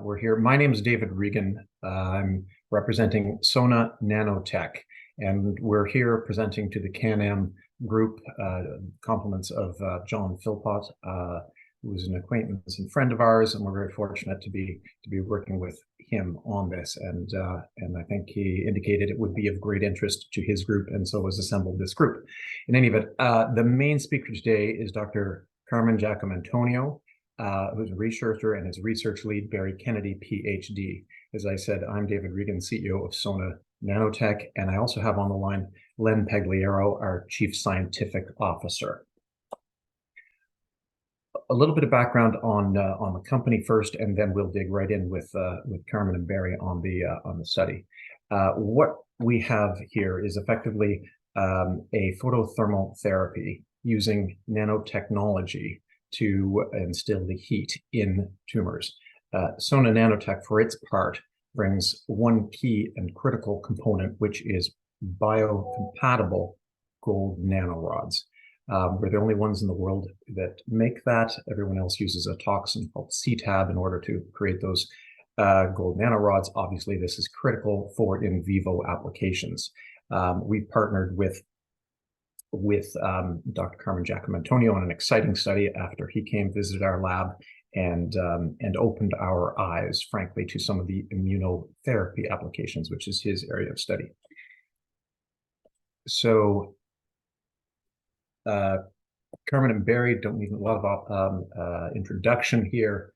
We're here. My name is David Regan. I'm representing Sona Nanotech, and we're here presenting to the Can-Am group, compliments of John Philpott, who's an acquaintance and friend of ours, and we're very fortunate to be working with him on this. And I think he indicated it would be of great interest to his group, and so has assembled this group. In any event, the main speaker today is Dr. Carmen Giacomantonio, who's a researcher, and his research lead, Barry Kennedy, PhD. As I said, I'm David Regan, CEO of Sona Nanotech, and I also have on the line Len Pagliaro, our Chief Scientific Officer. A little bit of background on the company first, and then we'll dig right in with Carmen and Barry on the study. What we have here is effectively a photothermal therapy using nanotechnology to instill the heat in tumors. Sona Nanotech, for its part, brings one key and critical component, which is biocompatible gold nanorods. We're the only ones in the world that make that. Everyone else uses a toxin called CTAB in order to create those gold nanorods. Obviously, this is critical for in vivo applications. We've partnered with Dr. Carmen Giacomantonio on an exciting study after he came, visited our lab, and opened our eyes, frankly, to some of the immunotherapy applications, which is his area of study. So Carmen and Barry don't need a lot of introduction here.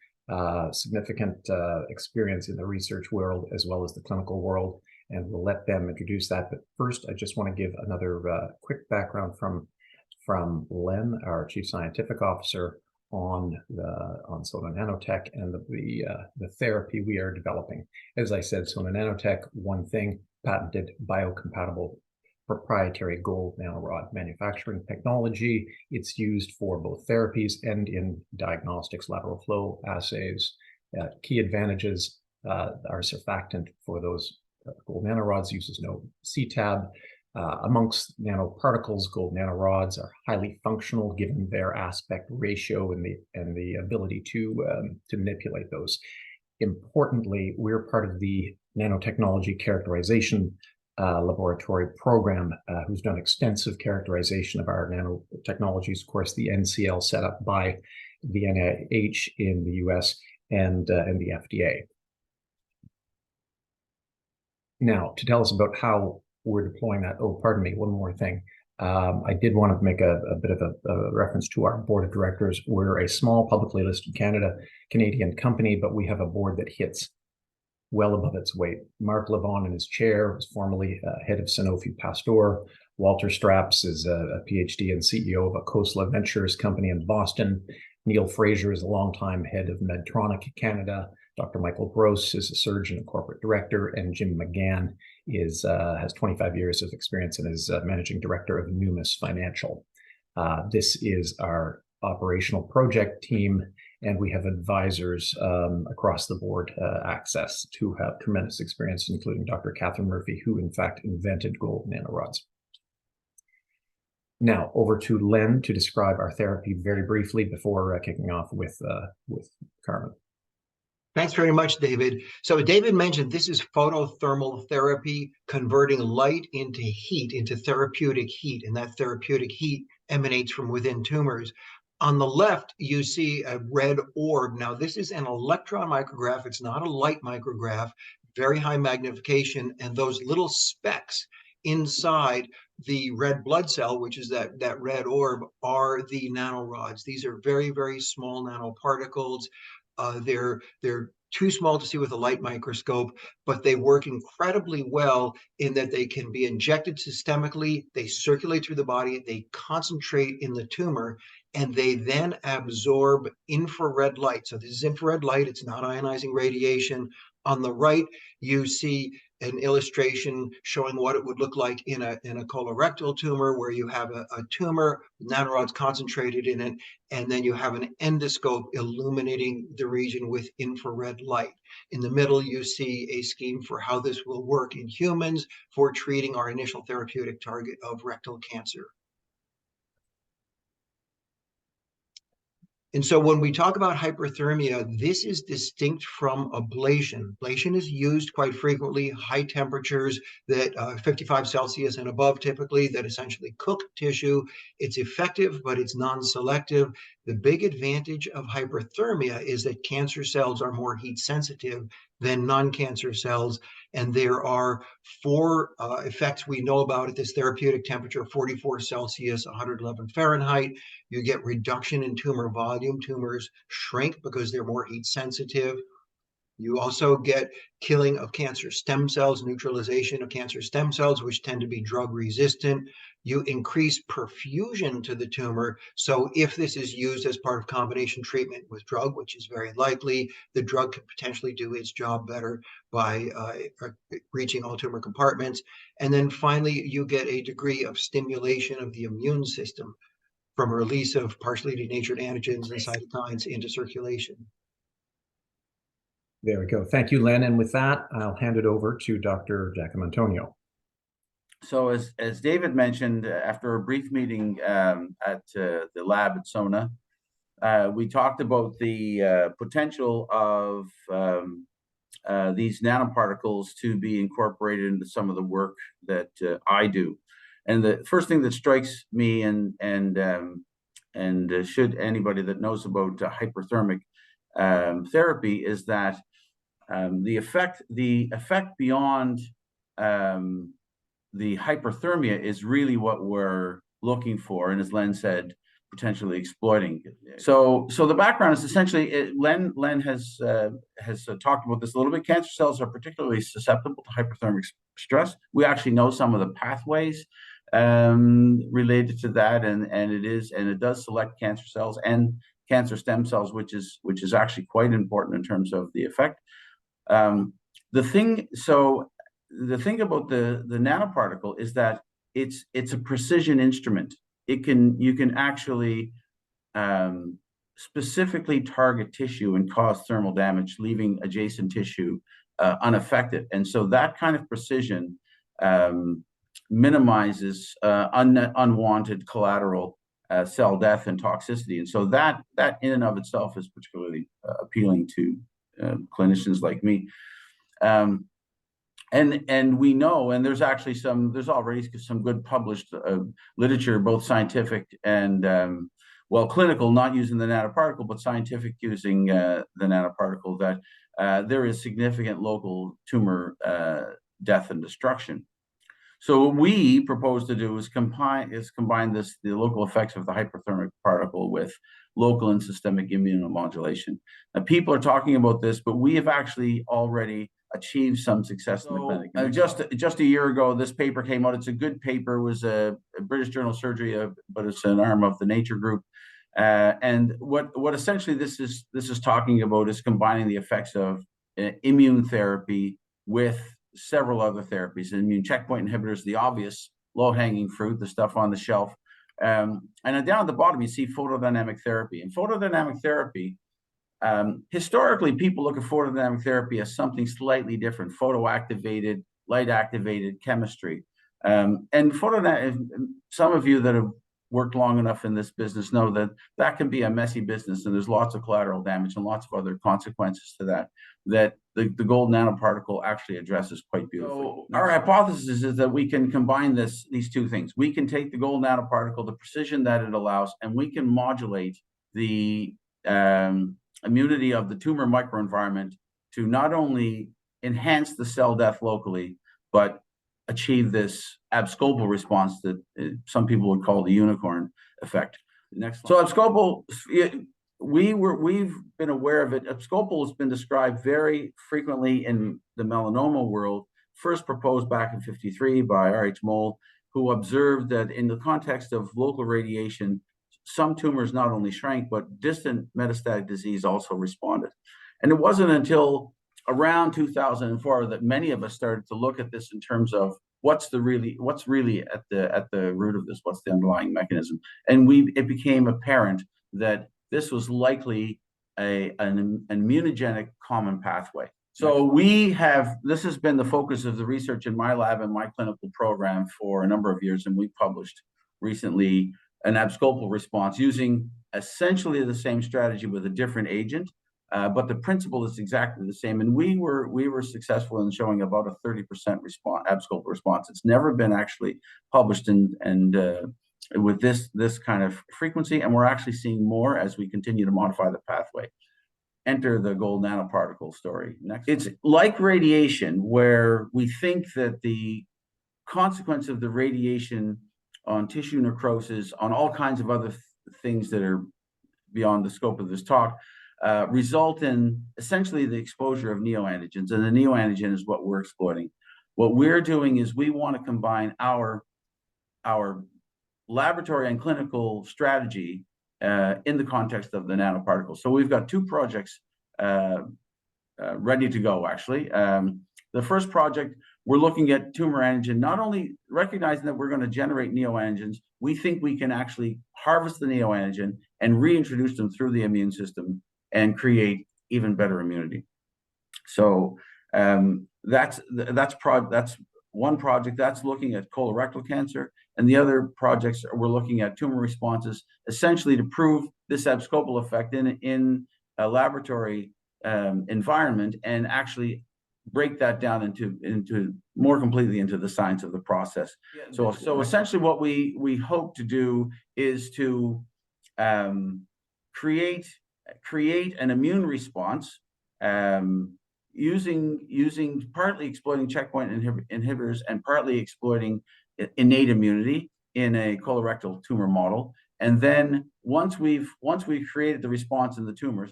Significant experience in the research world as well as the clinical world, and we'll let them introduce that. But first, I just want to give another quick background from Len, our Chief Scientific Officer, on Sona Nanotech and the therapy we are developing. As I said, Sona Nanotech, one thing, patented biocompatible proprietary gold nanorod manufacturing technology. It's used for both therapies and in diagnostics, lateral flow assays. Key advantages, our surfactant for those gold nanorods uses no CTAB. Amongst nanoparticles, gold nanorods are highly functional given their aspect ratio and the ability to manipulate those. Importantly, we're part of the nanotechnology characterization laboratory program, who's done extensive characterization of our nanotechnologies. Of course, the NCL set up by the NIH in the US and the FDA. Now, to tell us about how we're deploying that, oh, pardon me, one more thing. I did want to make a bit of a reference to our board of directors. We're a small, publicly listed Canadian company, but we have a board that hits well above its weight. Mark Levon in his chair was formerly head of Sanofi Pasteur. Walter Straps is a PhD and CEO of a Khosla Ventures company in Boston. Neil Fraser is a longtime head of Medtronic Canada. Dr. Michael Gross is a surgeon and corporate director, and Jim McGann has 25 years of experience and is managing director of Numis Financial. This is our operational project team, and we have advisors across the board access to have tremendous experience, including Dr. Catherine Murphy, who in fact invented gold nanorods. Now over to Len to describe our therapy very briefly before kicking off with Carmen. Thanks very much, David. So David mentioned this is photothermal therapy, converting light into heat, into therapeutic heat, and that therapeutic heat emanates from within tumors. On the left, you see a red orb. Now, this is an electron micrograph. It's not a light micrograph, very high magnification, and those little specks inside the red blood cell, which is that red orb, are the nanorods. These are very, very small nanoparticles. They're too small to see with a light microscope, but they work incredibly well in that they can be injected systemically, they circulate through the body, they concentrate in the tumor, and they then absorb infrared light. So this is infrared light, it's not ionizing radiation. On the right, you see an illustration showing what it would look like in a colorectal tumor, where you have a tumor, nanorods concentrated in it, and then you have an endoscope illuminating the region with infrared light. In the middle, you see a scheme for how this will work in humans for treating our initial therapeutic target of rectal cancer. And so when we talk about hyperthermia, this is distinct from ablation. Ablation is used quite frequently, high temperatures that 55 Celsius and above typically, that essentially cook tissue. It's effective, but it's non-selective. The big advantage of hyperthermia is that cancer cells are more heat sensitive than non-cancer cells. And there are four effects we know about at this therapeutic temperature, 44 Celsius, 111 Fahrenheit. You get reduction in tumor volume. Tumors shrink because they're more heat sensitive. You also get killing of cancer stem cells, neutralization of cancer stem cells, which tend to be drug resistant. You increase perfusion to the tumor. So if this is used as part of combination treatment with drug, which is very likely, the drug can potentially do its job better by reaching all tumor compartments. And then finally, you get a degree of stimulation of the immune system from a release of partially denatured antigens and cytokines into circulation. There we go. Thank you, Len. And with that, I'll hand it over to Dr. Giacomo. So as David mentioned, after a brief meeting at the lab at Sona, we talked about the potential of these nanoparticles to be incorporated into some of the work that I do. And the first thing that strikes me, and should anybody that knows about hyperthermic therapy, is that the effect beyond the hyperthermia is really what we're looking for, and as Len said, potentially exploiting. So the background is essentially, Len has talked about this a little bit. Cancer cells are particularly susceptible to hyperthermic stress. We actually know some of the pathways related to that, and it does select cancer cells and cancer stem cells, which is actually quite important in terms of the effect. The thing about the nanoparticle is that it's a precision instrument. You can actually specifically target tissue and cause thermal damage, leaving adjacent tissue unaffected. And so that kind of precision minimizes unwanted collateral cell death and toxicity. And so that in and of itself is particularly appealing to clinicians like me. And we know, and there's already some good published literature, both scientific and clinical, not using the nanoparticle, but scientific using the nanoparticle, that there is significant local tumor death and destruction. So what we propose to do is combine the local effects of the hyperthermic particle with local and systemic immunomodulation. Now, people are talking about this, but we have actually already achieved some success in the clinic. Just a year ago, this paper came out. It's a good paper. It was a British Journal of Surgery, but it's an arm of the Nature Group. And what essentially this is talking about is combining the effects of immune therapy with several other therapies. Immune checkpoint inhibitors, the obvious low-hanging fruit, the stuff on the shelf. And then down at the bottom, you see photodynamic therapy. And photodynamic therapy, historically, people look at photodynamic therapy as something slightly different: photoactivated, light-activated chemistry. And some of you that have worked long enough in this business know that can be a messy business, and there's lots of collateral damage and lots of other consequences to that the gold nanoparticle actually addresses quite beautifully. So our hypothesis is that we can combine these two things. We can take the gold nanoparticle, the precision that it allows, and we can modulate the immunity of the tumor microenvironment to not only enhance the cell death locally, but achieve this abscopal response that some people would call the unicorn effect. Next slide. So abscopal, we've been aware of it. Abscopal has been described very frequently in the melanoma world, first proposed back in '53 by R.H. Moll, who observed that in the context of local radiation, some tumors not only shrank, but distant metastatic disease also responded. And it wasn't until around 2004 that many of us started to look at this in terms of what's really at the root of this, what's the underlying mechanism. And it became apparent that this was likely an immunogenic common pathway. So this has been the focus of the research in my lab and my clinical program for a number of years, and we published recently an abscopal response using essentially the same strategy with a different agent, but the principle is exactly the same. And we were successful in showing about a 30% abscopal response. It's never been actually published with this kind of frequency, and we're actually seeing more as we continue to modify the pathway. Enter the gold nanoparticle story. Next. It's like radiation, where we think that the consequence of the radiation on tissue necrosis, on all kinds of other things that are beyond the scope of this talk, result in essentially the exposure of neoantigens, and the neoantigen is what we're exploiting. What we're doing is we want to combine our laboratory and clinical strategy in the context of the nanoparticles. So we've got two projects ready to go, actually. The first project, we're looking at tumor antigen, not only recognizing that we're going to generate neoantigens, we think we can actually harvest the neoantigen and reintroduce them through the immune system and create even better immunity. So that's one project that's looking at colorectal cancer, and the other projects we're looking at tumor responses, essentially to prove this abscopal effect in a laboratory environment, and actually break that down into more completely into the science of the process. So essentially what we hope to do is to create an immune response using partly exploiting checkpoint inhibitors and partly exploiting innate immunity in a colorectal tumor model. And then once we've created the response in the tumors,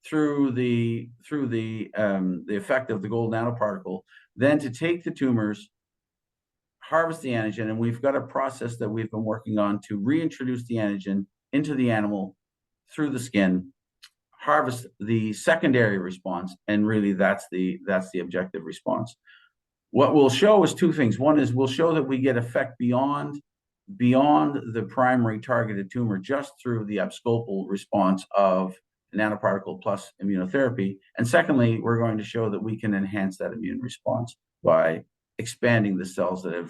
through the effect of the gold nanoparticle, then to take the tumors, harvest the antigen, and we've got a process that we've been working on to reintroduce the antigen into the animal through the skin, harvest the secondary response, and really that's the objective response. What we'll show is two things. One is we'll show that we get effect beyond the primary targeted tumor just through the abscopal response of nanoparticle plus immunotherapy. And secondly, we're going to show that we can enhance that immune response by expanding the cells that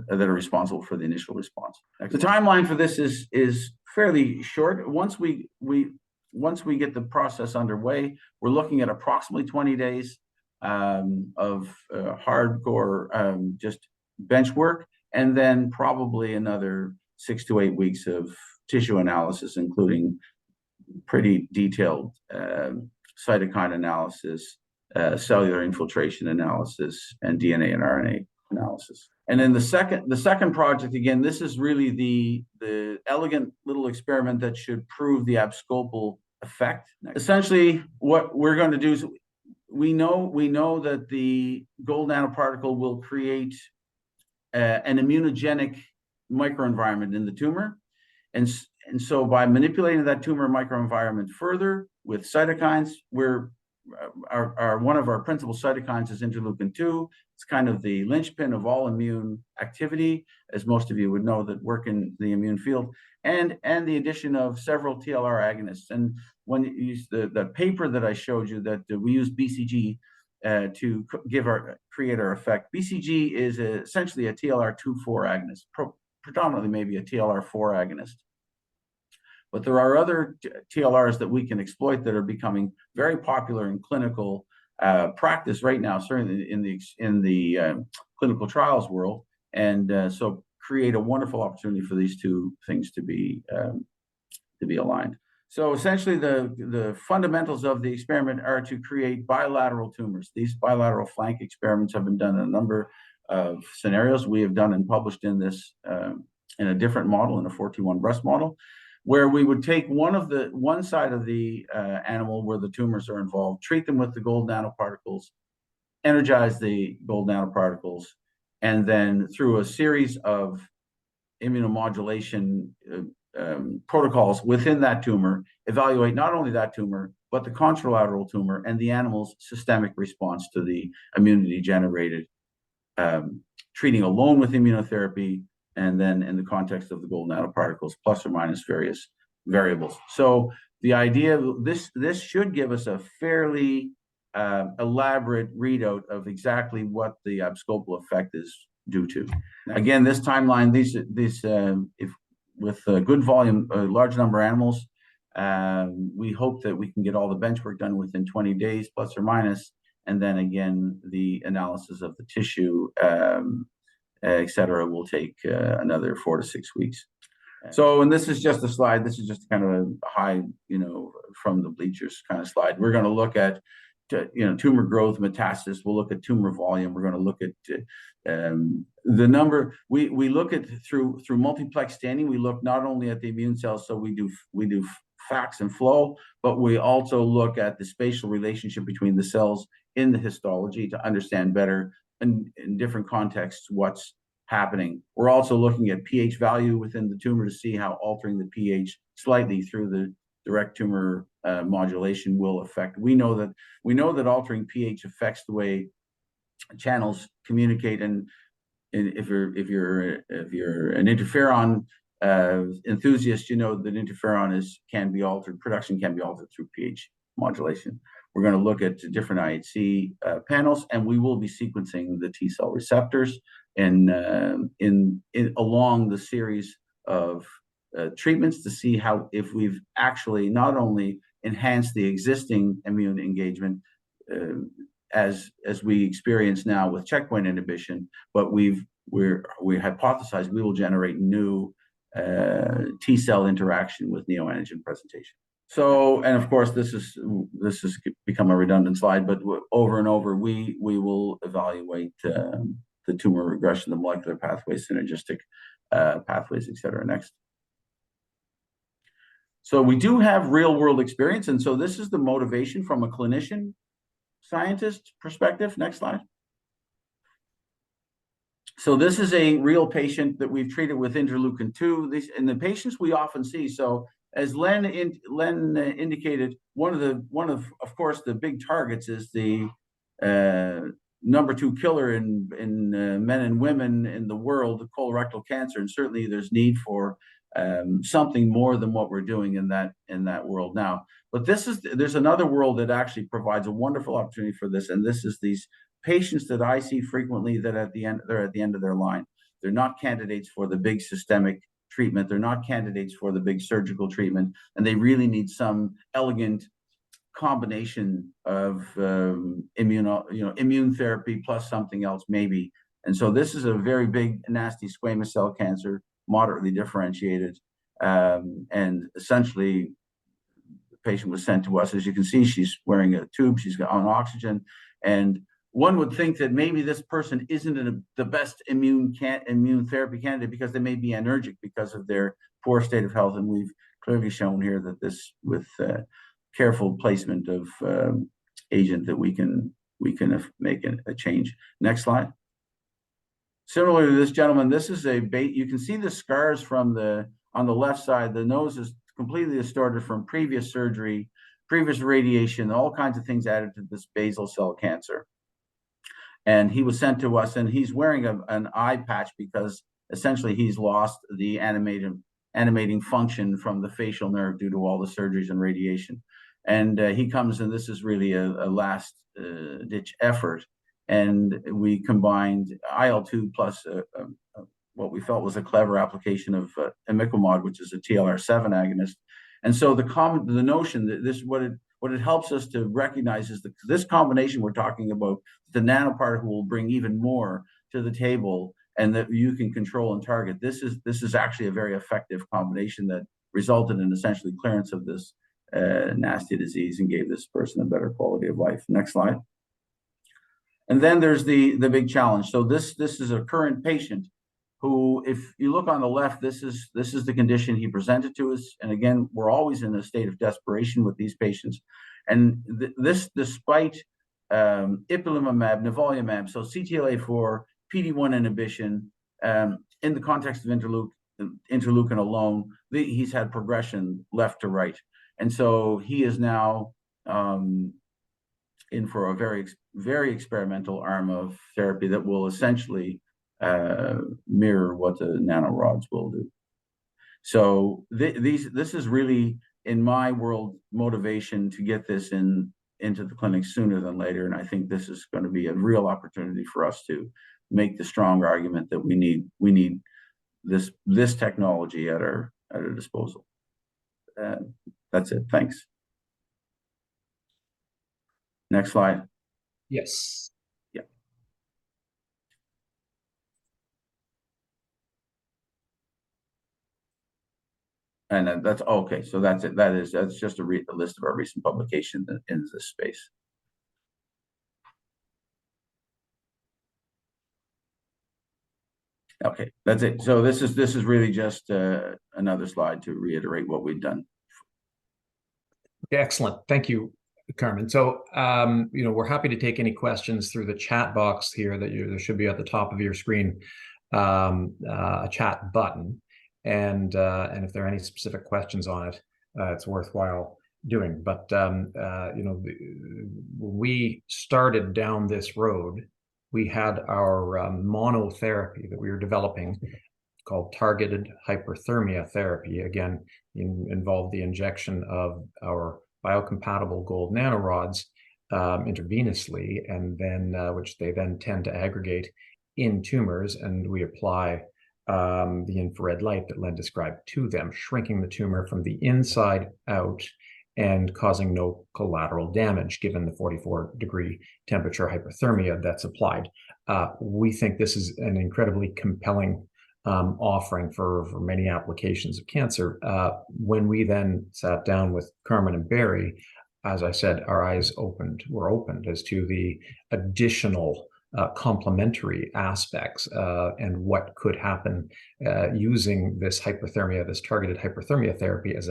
are responsible for the initial response. The timeline for this is fairly short. Once we get the process underway, we're looking at approximately 20 days of hardcore just bench work, and then probably another 6 to 8 weeks of tissue analysis, including pretty detailed cytokine analysis, cellular infiltration analysis, and DNA and RNA analysis. And then the second project, again, this is really the elegant little experiment that should prove the abscopal effect. Essentially, what we're going to do is we know that the gold nanoparticle will create an immunogenic microenvironment in the tumor, and so by manipulating that tumor microenvironment further with cytokines, one of our principal cytokines is interleukin-2. It's kind of the linchpin of all immune activity, as most of you would know that work in the immune field, and the addition of several TLR agonists. And when you use the paper that I showed you, that we use BCG to create our effect. BCG is essentially a TLR2/4 agonist, predominantly maybe a TLR4 agonist. But there are other TLRs that we can exploit that are becoming very popular in clinical practice right now, certainly in the clinical trials world, and so create a wonderful opportunity for these two things to be aligned. So essentially, the fundamentals of the experiment are to create bilateral tumors. These bilateral flank experiments have been done in a number of scenarios. We have done and published in this in a different model, in a 4T1 breast model, where we would take one side of the animal where the tumors are involved, treat them with the gold nanoparticles, energize the gold nanoparticles, and then through a series of immunomodulation protocols within that tumor, evaluate not only that tumor, but the contralateral tumor and the animal's systemic response to the immunity generated, treating alone with immunotherapy, and then in the context of the gold nanoparticles, plus or minus various variables. So the idea, this should give us a fairly elaborate readout of exactly what the abscopal effect is due to. Again, this timeline, if with a good volume, a large number of animals, we hope that we can get all the bench work done within 20 days, plus or minus, and then again, the analysis of the tissue, et cetera, will take another 4 to 6 weeks. So, and this is just a slide. This is just kind of a high, from the bleachers kind of slide. We're going to look at, tumor growth, metastasis. We'll look at tumor volume. We're going to look at the number. We look at through multiplex staining. We look not only at the immune cells, so we do FACS and flow, but we also look at the spatial relationship between the cells in the histology to understand better in different contexts what's happening. We're also looking at pH value within the tumor to see how altering the pH slightly through the direct tumor modulation will affect. We know that altering pH affects the way channels communicate, and if you're an interferon enthusiast, you know that interferon can be altered. Production can be altered through pH modulation. We're going to look at different IHC panels, and we will be sequencing the T cell receptors in along the series of treatments to see how, if we've actually not only enhanced the existing immune engagement as we experience now with checkpoint inhibition, but we hypothesize we will generate new T cell interaction with neoantigen presentation. So, and of course, this has become a redundant slide, but over and over, we will evaluate the tumor regression, the molecular pathways, synergistic pathways, et cetera. Next. So we do have real world experience. And so this is the motivation from a clinician scientist perspective. Next slide. So this is a real patient that we've treated with interleukin-2. And the patients we often see, so as Len indicated, one of course, the big targets is the number 2 killer in men and women in the world, colorectal cancer. And certainly there's need for something more than what we're doing in that world now. But there's another world that actually provides a wonderful opportunity for this, and this is these patients that I see frequently that they're at the end of their line. They're not candidates for the big systemic treatment. They're not candidates for the big surgical treatment, and they really need some elegant combination of immune therapy plus something else maybe. And so this is a very big, nasty squamous cell cancer, moderately differentiated, and essentially the patient was sent to us. As you can see, she's wearing a tube, she's on oxygen, and one would think that maybe this person isn't the best immune therapy candidate because they may be anergic because of their poor state of health, and we've clearly shown here that this, with careful placement of agent, that we can make a change. Next slide. Similar to this gentleman, this is you can see the scars on the left side. The nose is completely distorted from previous surgery, previous radiation, all kinds of things added to this basal cell cancer. And he was sent to us, and he's wearing an eye patch because essentially he's lost the animating function from the facial nerve due to all the surgeries and radiation. And he comes, and this is really a last ditch effort. And we combined IL-2 plus what we felt was a clever application of imiquimod, which is a TLR7 agonist. And so the notion that what it helps us to recognize is that this combination we're talking about, the nanoparticle will bring even more to the table, and that you can control and target. This is actually a very effective combination that resulted in essentially clearance of this nasty disease and gave this person a better quality of life. Next slide. And then there's the big challenge. So this is a current patient who, if you look on the left, this is the condition he presented to us. And again, we're always in a state of desperation with these patients. And this, despite ipilimumab, nivolumab, so CTLA-4, PD-1 inhibition, in the context of interleukin alone, he's had progression left to right. And so he is now in for a very, very experimental arm of therapy that will essentially mirror what the nanorods will do. So this is really, in my world, motivation to get this into the clinic sooner than later. And I think this is going to be a real opportunity for us to make the strong argument that we need this technology at our disposal. That's it. Thanks. Next slide. Yes. Yeah. And that's okay. So that's it. That's just a list of our recent publications in this space. Okay, that's it. So this is really just another slide to reiterate what we've done. Okay, excellent. Thank you, Carmen. So, we're happy to take any questions through the chat box here there should be at the top of your screen, a chat button. And if there are any specific questions on it, it's worthwhile doing. But, when we started down this road, we had our monotherapy that we were developing called targeted hyperthermia therapy. Again, involved the injection of our biocompatible gold nanorods intravenously, and then which they then tend to aggregate in tumors, and we apply the infrared light that Len described to them, shrinking the tumor from the inside out and causing no collateral damage given the 44-degree temperature hyperthermia that's applied. We think this is an incredibly compelling offering for many applications of cancer. When we then sat down with Carmen and Barry, as I said, our eyes were opened as to the additional complementary aspects and what could happen using this targeted hyperthermia therapy as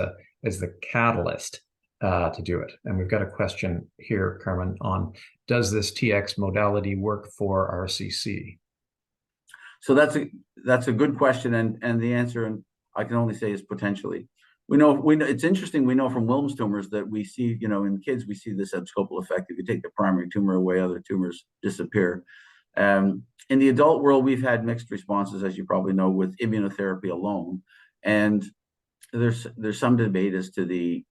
the catalyst to do it. And we've got a question here, Carmen, on does this TX modality work for RCC? So that's a good question, and the answer, and I can only say, is potentially. We know it's interesting. We know from Wilms tumors that we see, in kids, we see this abscopal effect. If you take the primary tumor away, other tumors disappear. In the adult world, we've had mixed responses, as you probably know, with immunotherapy alone, and there's some debate as to the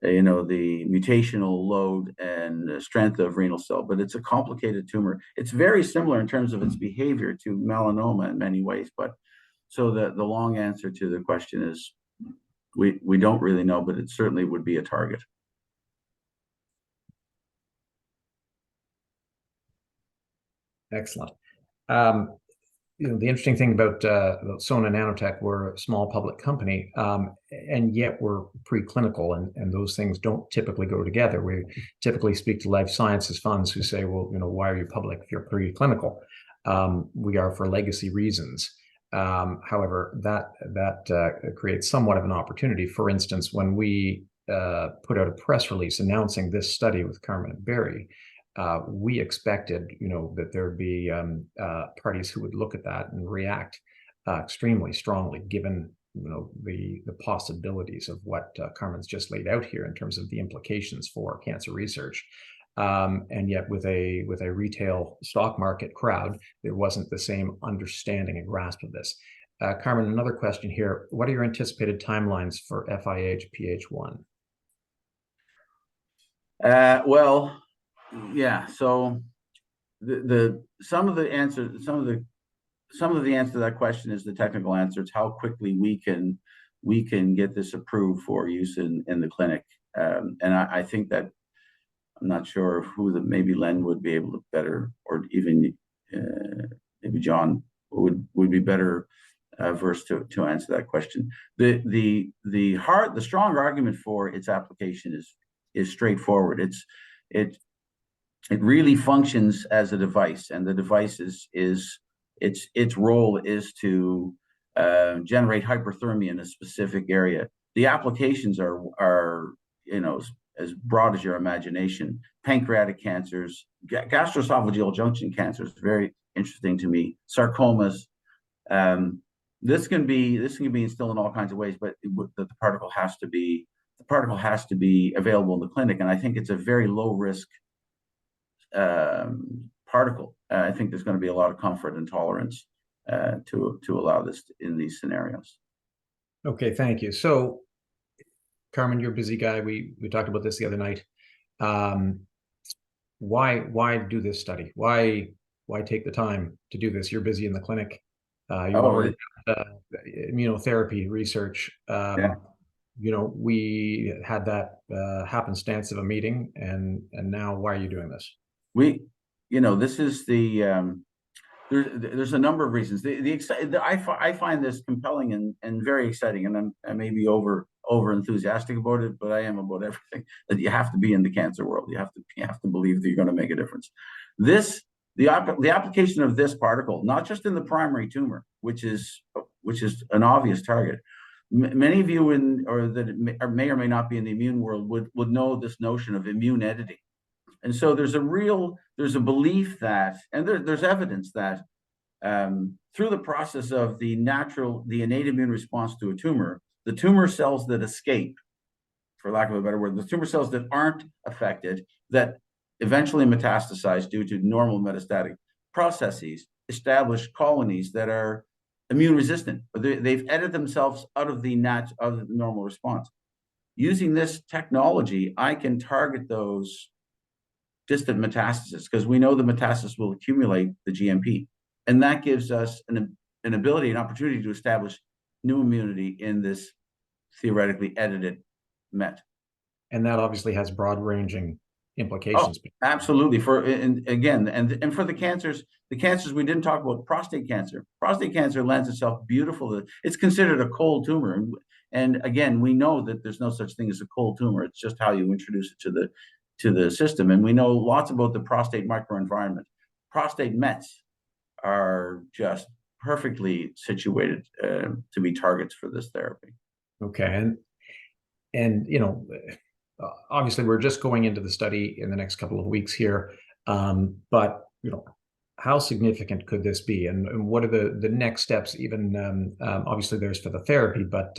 the mutational load and strength of renal cell, but it's a complicated tumor. It's very similar in terms of its behavior to melanoma in many ways, but so the long answer to the question is we don't really know, but it certainly would be a target. Excellent. The interesting thing about Sona Nanotech, we're a small public company, and yet we're preclinical, and those things don't typically go together. We typically speak to life sciences funds who say, well, why are you public if you're preclinical? We are for legacy reasons. However, that creates somewhat of an opportunity. For instance, when we put out a press release announcing this study with Carmen and Barry, we expected, that there'd be parties who would look at that and react extremely strongly, given, the possibilities of what Carmen's just laid out here in terms of the implications for cancer research. And yet, with a retail stock market crowd, there wasn't the same understanding and grasp of this. Carmen, another question here: what are your anticipated timelines for FIH PH1? Well. Yeah, so some of the answer to that question is the technical answer. It's how quickly we can get this approved for use in the clinic. And I think that I'm not sure maybe Len would be able to better, or even maybe John would be better versed to answer that question. The strong argument for its application is straightforward. It really functions as a device, and the device its role is to generate hyperthermia in a specific area. The applications are as broad as your imagination. Pancreatic cancers, gastroesophageal junction cancers, very interesting to me. Sarcomas. This can be instilled in all kinds of ways, but the particle has to be available in the clinic, and I think it's a very low risk particle. I think there's going to be a lot of comfort and tolerance to allow this in these scenarios. Okay, thank you. So, Carmen, you're a busy guy. We talked about this the other night. Why do this study? Why why take the time to do this? You're busy in the clinic. You've Oh, already got, immunotherapy research. yeah. We had that happenstance of a meeting, and now why are you doing this? This is there's a number of reasons. I find this compelling and very exciting, and I may be over enthusiastic about it, but I am about everything. That you have to be in the cancer world. You have to believe that you're going to make a difference. The application of this particle, not just in the primary tumor, which is an obvious target. Many of you that may or may not be in the immune world would know this notion of immune editing. And so there's a belief that, and there's evidence that through the process of the innate immune response to a tumor, the tumor cells that escape, for lack of a better word, the tumor cells that aren't affected, that eventually metastasize due to normal metastatic processes, establish colonies that are immune resistant. They've edited themselves out of the normal response. Using this technology, I can target those distant metastasis, because we know the metastasis will accumulate the GMP, and that gives us an ability, an opportunity to establish new immunity in this theoretically edited met. And that obviously has broad-ranging implications. Oh, absolutely. For the cancers we didn't talk about, prostate cancer. Prostate cancer lends itself beautiful. It's considered a cold tumor, and again, we know that there's no such thing as a cold tumor. It's just how you introduce it to the system. And we know lots about the prostate microenvironment. Prostate mets are just perfectly situated to be targets for this therapy. Okay, and obviously we're just going into the study in the next couple of weeks here, but how significant could this be, and what are the next steps? Even obviously there's for the therapy, but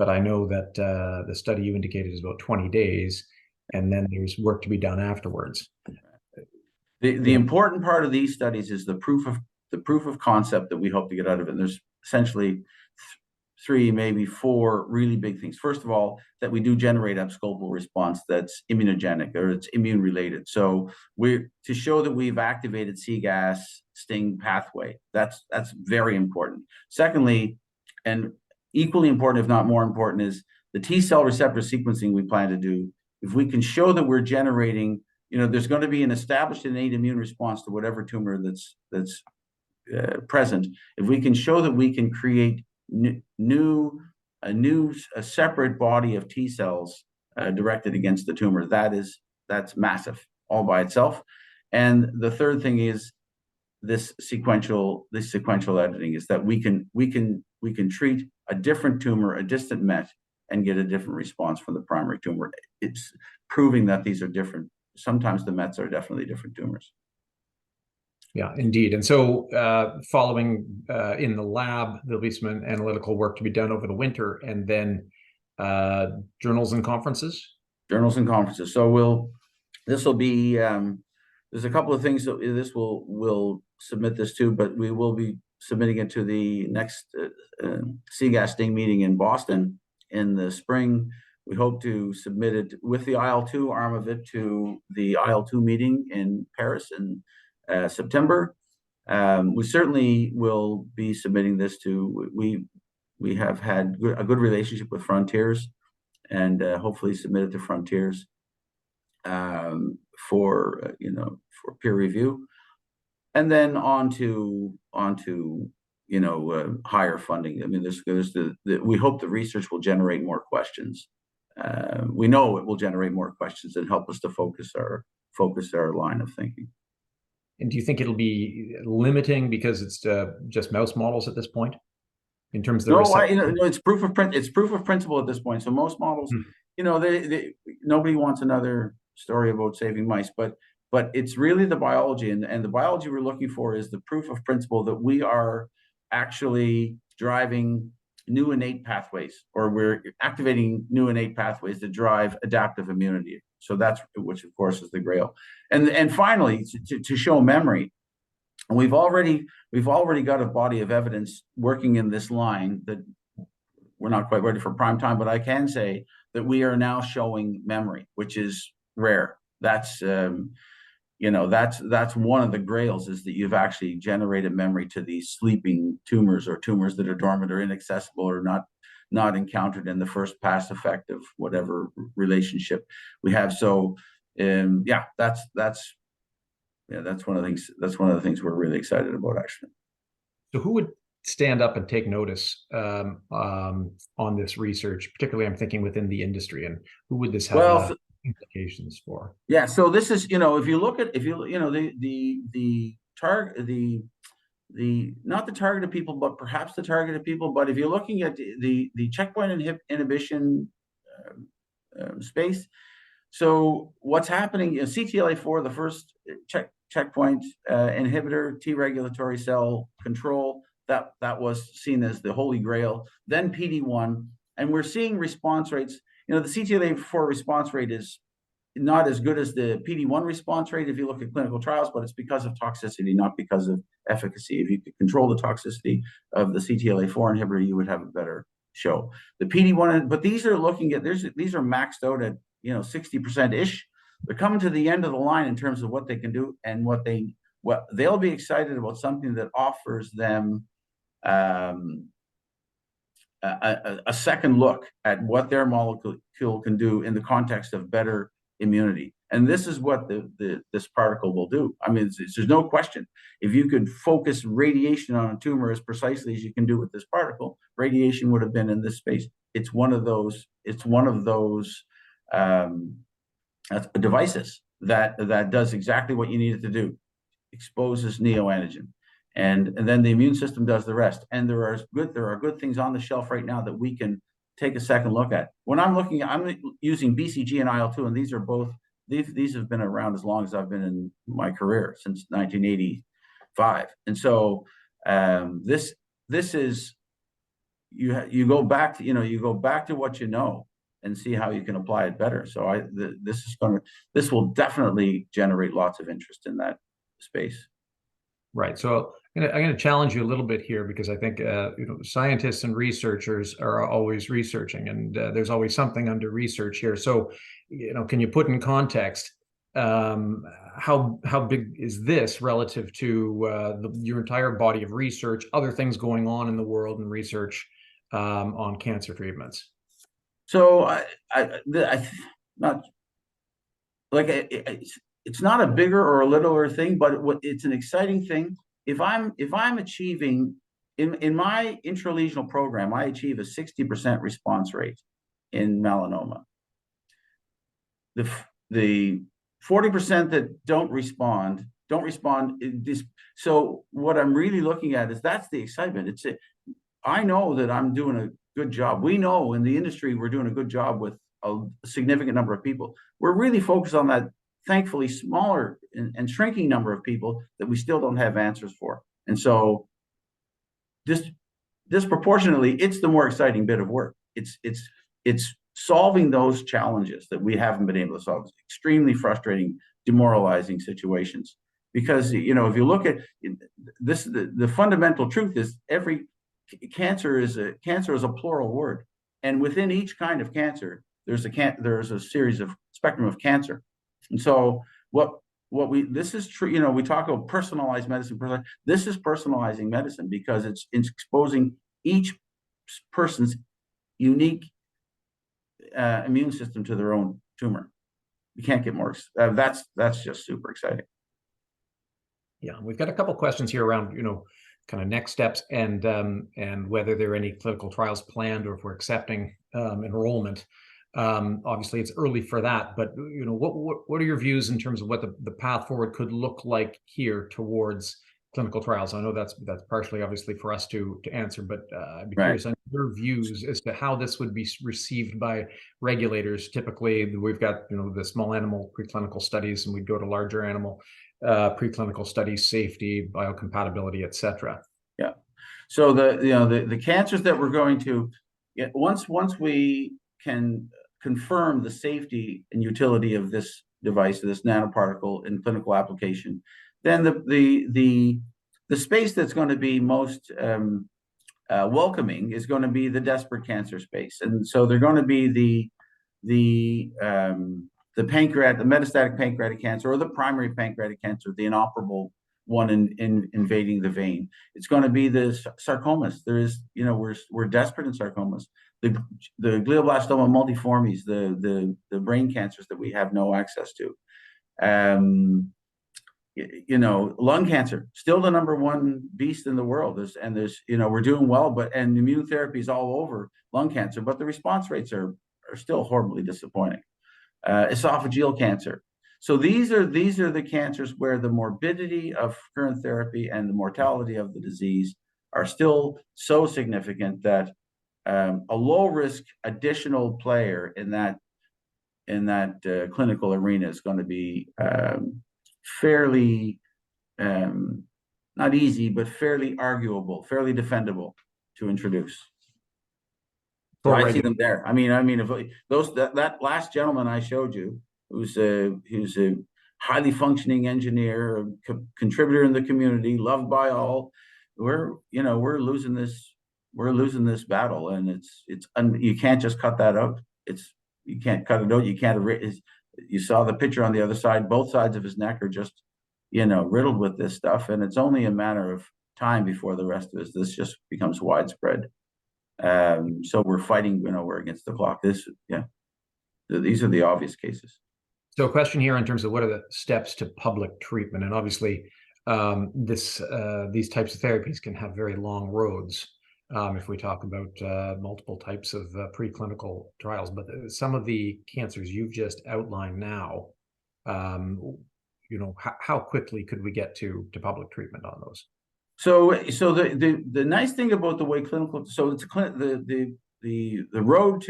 I know that the study you indicated is about 20 days. And then there's work to be done afterwards. The important part of these studies is the proof of concept that we hope to get out of it. And there's essentially three, maybe four really big things. First of all, that we do generate abscopal response that's immunogenic, or it's immune related. So to show that we've activated CGAS STING pathway. That's very important. Secondly, and equally important, if not more important, is the T cell receptor sequencing we plan to do. If we can show that we're generating, there's going to be an established innate immune response to whatever tumor that's present. If we can show that we can create a separate body of T cells directed against the tumor, that's massive all by itself. And the third thing is this sequential editing, is that we can treat a different tumor, a distant met, and get a different response from the primary tumor. It's proving that these are different. Sometimes the mets are definitely different tumors. Yeah, indeed. And so following in the lab, there'll be some analytical work to be done over the winter, and then journals and conferences? Journals and conferences. So this will be, there's a couple of things that we'll submit this to, but we will be submitting it to the next CGAS STING meeting in Boston in the spring. We hope to submit it with the IL-2 arm of it to the IL-2 meeting in Paris in September. We certainly will be submitting this to, we have had a good relationship with Frontiers, and hopefully submit it to Frontiers for peer review, and then on to higher funding. I mean, we hope the research will generate more questions. We know it will generate more questions and help us to focus our line of thinking. And do you think it'll be limiting because it's just mouse models at this point, in terms of the it's proof of principle at this point. So most models, nobody wants another story about saving mice, but it's really the biology, and the biology we're looking for is the proof of principle that we are actually driving new innate pathways, or we're activating new innate pathways that drive adaptive immunity. So that's, which of course is the grail. And finally, to show memory, we've already got a body of evidence working in this line that we're not quite ready for prime time, but I can say that we are now showing memory, which is rare. That's that's one of the grails, is that you've actually generated memory to these sleeping tumors, or tumors that are dormant or inaccessible or not encountered in the first pass effect of whatever relationship we have. So yeah, that's one of the things. That's one of the things we're really excited about, actually. So who would stand up and take notice on this research? Particularly, I'm thinking within the industry, and who would this have implications for? Yeah, so this is, if you look at, the target, the not the targeted people, but perhaps the targeted people. But if you're looking at the checkpoint inhibition space, so what's happening is CTLA-4, the first checkpoint inhibitor, T regulatory cell control, that was seen as the holy grail. Then PD-1, and we're seeing response rates. The CTLA-4 response rate is not as good as the PD-1 response rate if you look at clinical trials, but it's because of toxicity, not because of efficacy. If you could control the toxicity of the CTLA-4 inhibitor, you would have a better show. The PD-1, but these are looking at, these are maxed out at 60%-ish. They're coming to the end of the line in terms of what they can do, and what they'll be excited about, something that offers them a second look at what their molecule can do in the context of better immunity. And this is what this particle will do. I mean, there's no question. If you could focus radiation on a tumor as precisely as you can do with this particle, radiation would have been in this space. It's one of those devices that does exactly what you need it to do, exposes neoantigen. And then the immune system does the rest. And there are good things on the shelf right now that we can take a second look at. When I'm using BCG and IL-2, and these are both, these have been around as long as I've been in my career, since 1985. And so this is, you go back to what you know and see how you can apply it better. So this will definitely generate lots of interest in that space. Right. So I'm going to challenge you a little bit here, because I think scientists and researchers are always researching, and there's always something under research here. So can you put in context how big is this relative to your entire body of research, other things going on in the world and research on cancer treatments? So not like it's not a bigger or a littler thing, but it's an exciting thing. If I'm achieving in my intralesional program, I achieve a 60% response rate in melanoma. The 40% that don't respond. So what I'm really looking at is, that's the excitement. I know that I'm doing a good job. We know in the industry we're doing a good job with a significant number of people. We're really focused on that, thankfully, smaller and shrinking number of people that we still don't have answers for. And so disproportionately, it's the more exciting bit of work. It's solving those challenges that we haven't been able to solve. It's extremely frustrating, demoralizing situations. Because if you look at this, the fundamental truth is every cancer is a plural word, and within each kind of cancer, there's a series of spectrum of cancer. And so this is true. We talk about personalized medicine. This is personalizing medicine, because it's exposing each person's unique immune system to their own tumor. You can't get more. That's just super exciting. Yeah, we've got a couple questions here around kind of next steps and whether there are any clinical trials planned, or if we're accepting enrollment. Obviously, it's early for that, but what are your views in terms of what the path forward could look like here towards clinical trials? I know that's partially obviously for us to answer, but I'd be curious on your views as to how this would be received by regulators. Typically, we've got the small animal preclinical studies, and we go to larger animal preclinical studies, safety, biocompatibility, etc. Yeah. So the cancers that we're going to once we can confirm the safety and utility of this device, this nanoparticle in clinical application, then the space that's going to be most welcoming is going to be the desperate cancer space. And so they're going to be the the metastatic pancreatic cancer, or the primary pancreatic cancer, the inoperable one in invading the vein. It's going to be the sarcomas. There is, we're desperate in sarcomas. The glioblastoma multiformes, the brain cancers that we have no access to. Lung cancer, still the #1 beast in the world. We're doing well, and immunotherapy is all over lung cancer, but the response rates are still horribly disappointing. Esophageal cancer. So these are the cancers where the morbidity of current therapy and the mortality of the disease are still so significant that a low risk additional player in that clinical arena is going to be fairly not easy, but fairly arguable, fairly defendable to introduce. So I see them there. I mean, if that last gentleman I showed you, who's a highly functioning engineer, a contributor in the community, loved by all, we're losing this battle, and you can't just cut that out. You can't cut it out. You can't. You saw the picture on the other side. Both sides of his neck are just riddled with this stuff, and it's only a matter of time before the rest of this just becomes widespread. So we're fighting, we're against the clock. These are the obvious cases. So a question here in terms of what are the steps to public treatment, and obviously these types of therapies can have very long roads if we talk about multiple types of preclinical trials. But some of the cancers you've just outlined now, how quickly could we get to public treatment on those? So the nice thing about the way clinical, so it's the road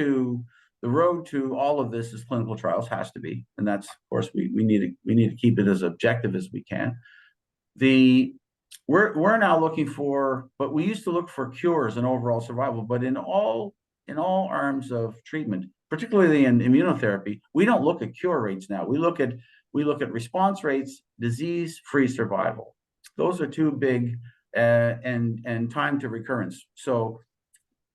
to all of this is clinical trials, has to be, and that's, of course, we need to keep it as objective as we can. We're now looking for, but we used to look for cures and overall survival, but in all arms of treatment, particularly in immunotherapy, we don't look at cure rates now. We look at response rates, disease-free survival. Those are two big, and time to recurrence. So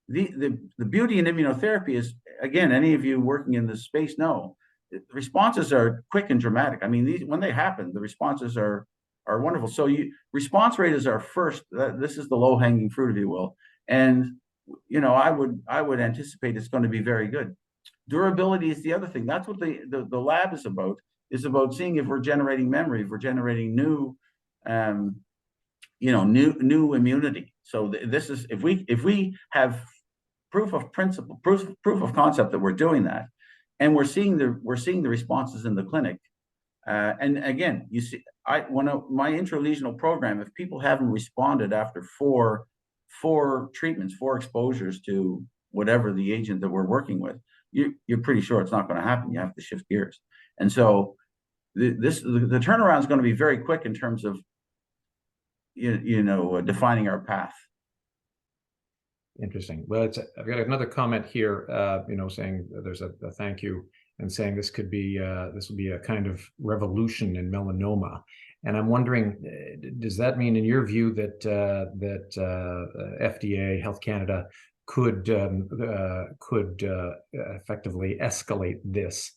the beauty in immunotherapy is, again, any of you working in this space know, the responses are quick and dramatic. I mean, when they happen, the responses are wonderful. So response rate is our first. This is the low-hanging fruit, if you will. And I would anticipate it's going to be very good. Durability is the other thing. That's what the lab is about. Is about seeing if we're generating memory, if we're generating new immunity. So this is, if we have proof of concept that we're doing that, and we're seeing the responses in the clinic. And again, you see, my intralesional program, if people haven't responded after four treatments, 4 exposures to whatever the agent that we're working with, you're pretty sure it's not going to happen. You have to shift gears. And so the turnaround is going to be very quick in terms of defining our path. Interesting. Well, I've got another comment here, saying there's a thank you, and saying this will be a kind of revolution in melanoma. And I'm wondering, does that mean, in your view, that FDA, Health Canada, could effectively escalate this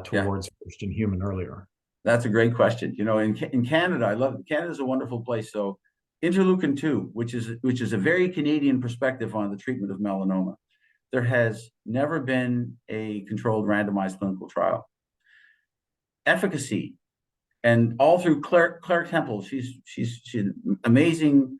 towards first in human earlier? That's a great question. In Canada, Canada's a wonderful place. So interleukin-2, which is a very Canadian perspective on the treatment of melanoma. There has never been a controlled randomized clinical trial. Efficacy, and all through Claire Temple, she's amazing.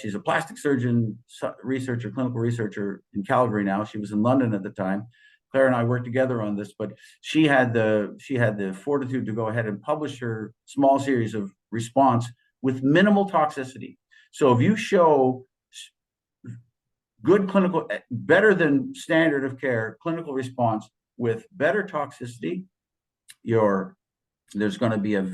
She's a plastic surgeon, researcher, clinical researcher in Calgary now. She was in London at the time. Claire and I worked together on this, but she had the fortitude to go ahead and publish her small series of response with minimal toxicity. So if you show good clinical, better than standard of care clinical response with better toxicity, there's going to be a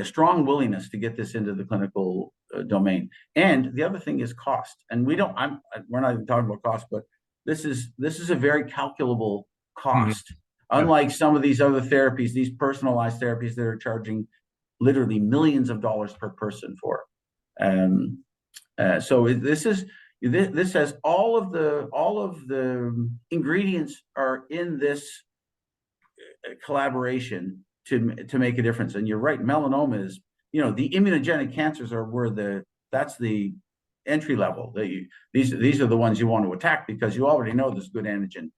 strong willingness to get this into the clinical domain. And the other thing is cost. And we're not even talking about cost, but this is a very calculable cost. Mm-hmm. Unlike some of these other therapies, these personalized therapies that are charging literally millions of dollars per person for. So this has all of the ingredients are in this collaboration to make a difference. And you're right, melanoma is, the immunogenic cancers are where that's the entry level. These are the ones you want to attack because you already know there's good antigen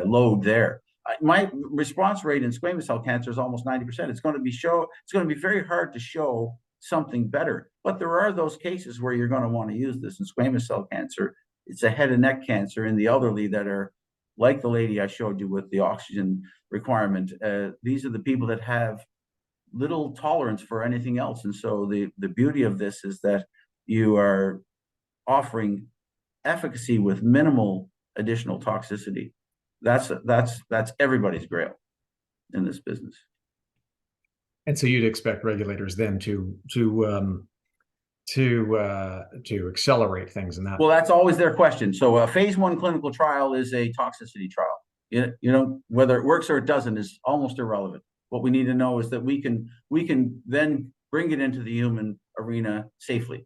load there. My response rate in squamous cell cancer is almost 90%. It's going to be very hard to show something better. But there are those cases where you're going to want to use this in squamous cell cancer. It's a head and neck cancer in the elderly that are like the lady I showed you with the oxygen requirement. These are the people that have little tolerance for anything else. And so the beauty of this is that you are offering efficacy with minimal additional toxicity. That's everybody's grail in this business. And so you'd expect regulators then to accelerate things in that. Well, that's always their question. So a phase 1 clinical trial is a toxicity trial. Whether it works or it doesn't is almost irrelevant. What we need to know is that we can then bring it into the human arena safely.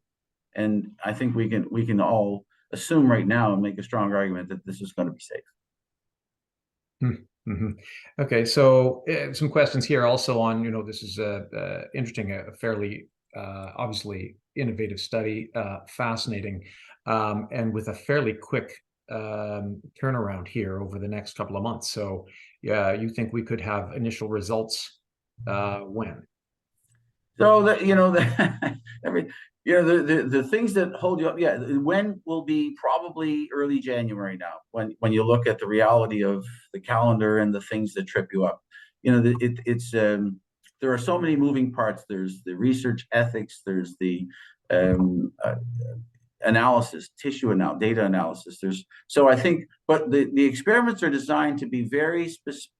And I think we can all assume right now and make a strong argument that this is going to be safe. Mm-hmm. Okay, so some questions here also on, this is interesting, a fairly obviously innovative study, fascinating, and with a fairly quick turnaround here over the next couple of months. So yeah, you think we could have initial results when? So the things that hold you up, when will be probably early January now, when you look at the reality of the calendar and the things that trip you up. There are so many moving parts. There's the research ethics, there's the analysis, data analysis. So I think, but the experiments are designed to be very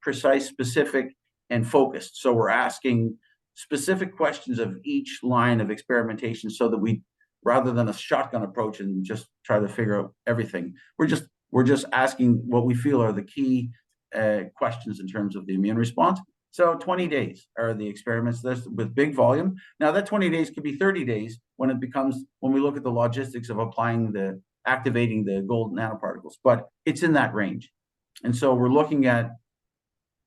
precise, specific, and focused. So we're asking specific questions of each line of experimentation so that we, rather than a shotgun approach and just try to figure out everything, we're just asking what we feel are the key questions in terms of the immune response. So 20 days are the experiments with big volume. Now that 20 days could be 30 days when we look at the logistics of activating the gold nanoparticles, but it's in that range. And so we're looking at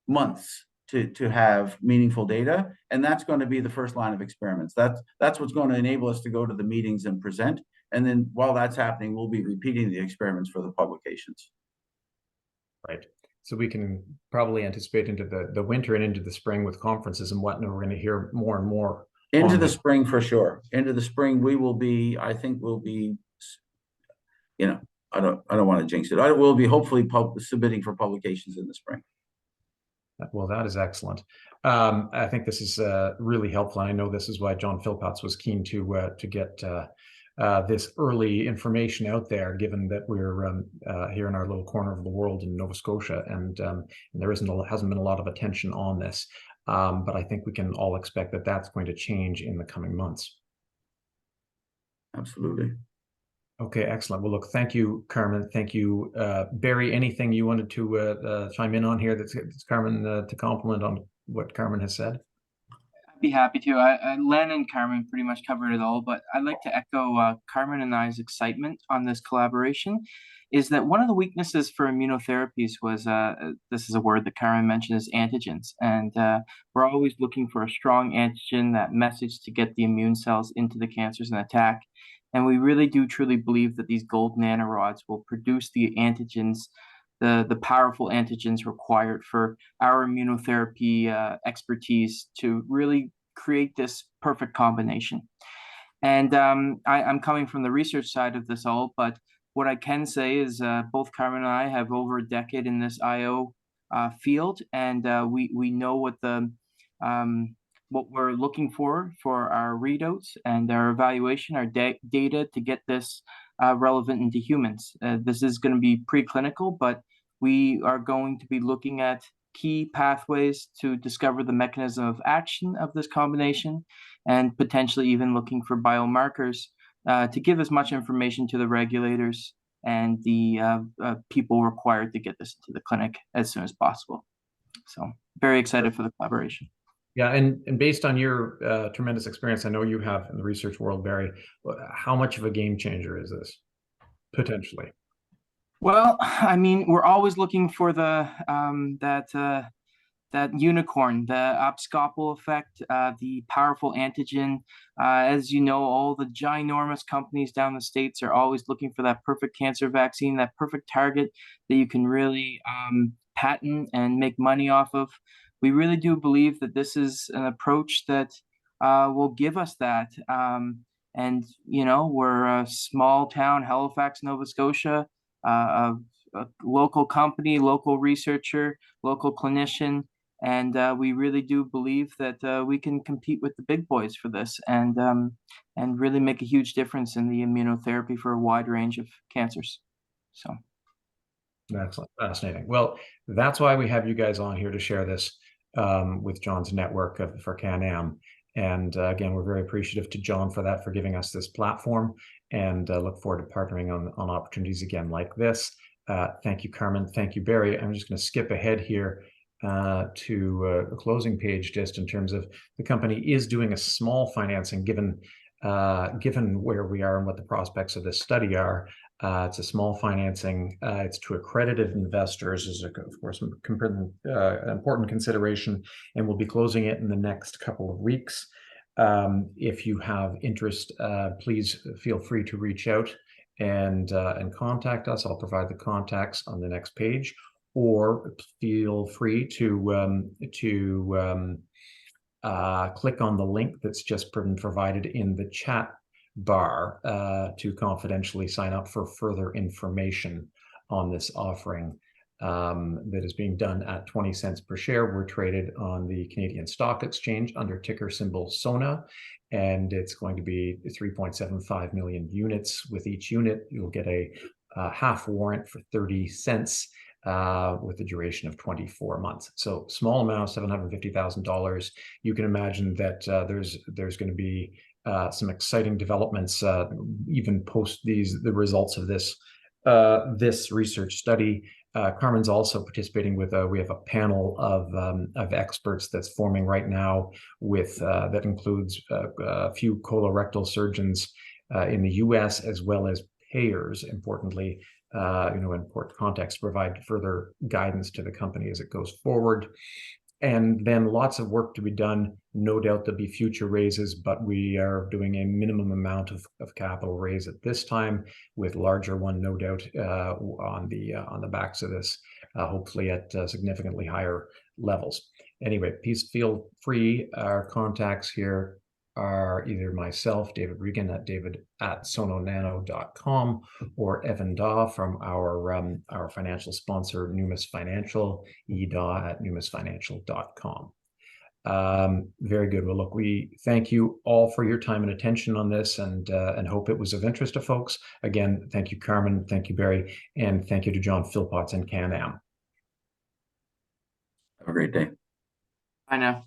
months to have meaningful data, and that's going to be the first line of experiments. That's what's going to enable us to go to the meetings and present. And then while that's happening, we'll be repeating the experiments for the publications. Right. So we can probably anticipate into the winter and into the spring with conferences and whatnot. We're going to hear more and more. Into the spring for sure. Into the spring, I think we'll be, I don't want to jinx it. We'll be hopefully submitting for publications in the spring. Well, that is excellent. I think this is really helpful. And I know this is why John Philpotts was keen to get this early information out there, given that we're here in our little corner of the world in Nova Scotia, and there hasn't been a lot of attention on this. But I think we can all expect that that's going to change in the coming months. Absolutely. Okay, excellent. Well, look, thank you, Carmen. Thank you, Barry. Anything you wanted to chime in on here that's Carmen, to compliment on what Carmen has said? I'd be happy to. Len and Carmen pretty much covered it all, but I'd like to echo Carmen and I's excitement on this collaboration. Is that one of the weaknesses for immunotherapies was, this is a word that Carmen mentioned, is antigens. And we're always looking for a strong antigen, that message to get the immune cells into the cancers and attack. And we really do truly believe that these gold nanorods will produce the antigens, the powerful antigens required for our immunotherapy expertise to really create this perfect combination. And I'm coming from the research side of this all, but what I can say is both Carmen and I have over a decade in this IO field, and we know what we're looking for our readouts and our evaluation, our data to get this relevant into humans. This is going to be preclinical, but we are going to be looking at key pathways to discover the mechanism of action of this combination, and potentially even looking for biomarkers to give as much information to the regulators and the people required to get this into the clinic as soon as possible. So very excited for the collaboration. Yeah, and based on your tremendous experience I know you have in the research world, Barry, how much of a game changer is this, potentially? Well, I mean, we're always looking for that unicorn, the abscopal effect, the powerful antigen. As you know, all the ginormous companies down the States are always looking for that perfect cancer vaccine, that perfect target that you can really patent and make money off of. We really do believe that this is an approach that will give us that. And, you know, we're a small town, Halifax, Nova Scotia, a local company, local researcher, local clinician. And we really do believe that we can compete with the big boys for this and really make a huge difference in the immunotherapy for a wide range of cancers. So. Excellent. Fascinating. Well, that's why we have you guys on here to share this with John's network for Can-Am. And again, we're very appreciative to John for that, for giving us this platform, and look forward to partnering on opportunities again like this. Thank you, Carmen. Thank you, Barry. I'm just going to skip ahead here to a closing page, just in terms of the company is doing a small financing given where we are and what the prospects of this study are. It's a small financing. It's to accredited investors, is of course an important consideration, and we'll be closing it in the next couple of weeks. If you have interest, please feel free to reach out and contact us. I'll provide the contacts on the next page, or feel free to click on the link that's just been provided in the chat bar to confidentially sign up for further information on this offering that is being done at 20 cents per share. We're traded on the Canadian Stock Exchange under ticker symbol SONA, and it's going to be 3.75 million units. With each unit, you'll get a half warrant for 30 cents with a duration of 24 months. So small amount, $750,000. You can imagine that there's going to be some exciting developments even post the results of this research study. Carmen's also participating with we have a panel of experts that's forming right now with that includes a few colorectal surgeons in the US, as well as payers, importantly, important context to provide further guidance to the company as it goes forward. And then lots of work to be done. No doubt there'll be future raises, but we are doing a minimum amount of capital raise at this time, with larger one, no doubt, on the backs of this, hopefully at significantly higher levels. Anyway, please feel free. Our contacts here are either myself, David Regan, at david@sonanano.com, or Evan Daw from our financial sponsor, Numis Financial, edaw@numisfinancial.com. Very good. Well, look, we thank you all for your time and attention on this, and hope it was of interest to folks. Again, thank you, Carmen. Thank you, Barry. And thank you to John Philpotts and Can-Am. Have a great day. Bye now.